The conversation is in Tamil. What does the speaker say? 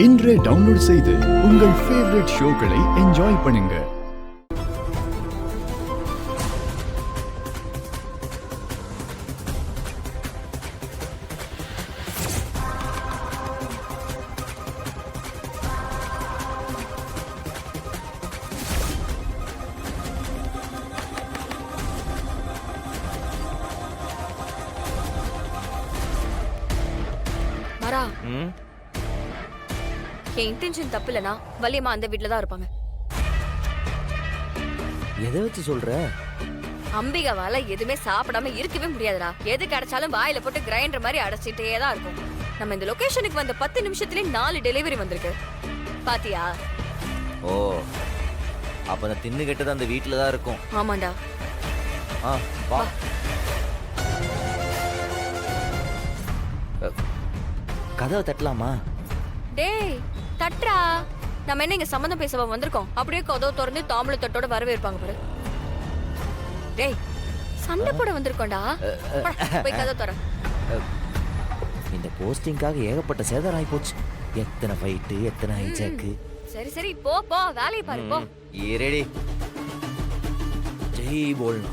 இன்றே டவுன்லோட் செய்து உங்கள் ஃபேவரட் ஷோக்களை என்ஜாய் பண்ணுங்க. வரா என் இன்டென்ஷன் தப்பு இல்லனா வள்ளியம்மா அந்த வீட்ல தான் இருப்பாங்க. எதை வச்சு சொல்ற? அம்பிகாவால எதுவுமே சாப்பிடாம இருக்கவே முடியாதுடா. எது கிடைச்சாலும் வாயில போட்டு கிரைண்டர் மாதிரி அடைச்சிட்டே தான் இருக்கும். நம்ம இந்த லொகேஷனுக்கு வந்த 10 நிமிஷத்துலயே 4 டெலிவரி வந்திருக்கு. பாத்தியா? ஓ, அப்ப அந்த தின்னு கெட்டது அந்த வீட்ல தான் இருக்கும். ஆமாண்டா. வா. கதவை தட்டலாமா? டேய் தட்றா. நம்ம என்ன இங்க சம்மந்தம் பேசவா வந்திருக்கோம்? அப்படியே கதவு திறந்து தாம்பூல தட்டோட வரவேற்பாங்க பாரு. டேய் சண்டை போட வந்திருக்கோம்டா. போய் கதவு திற. இந்த போஸ்டிங்காக ஏகப்பட்ட சேதாரம் ஆகி போச்சு. எத்தனை ஃபைட்டு, எத்தனை ஹைஜாக்கு. சரி சரி போ போ, வேலையை பாரு போ. ரெடி. ஜெய் போல்னா.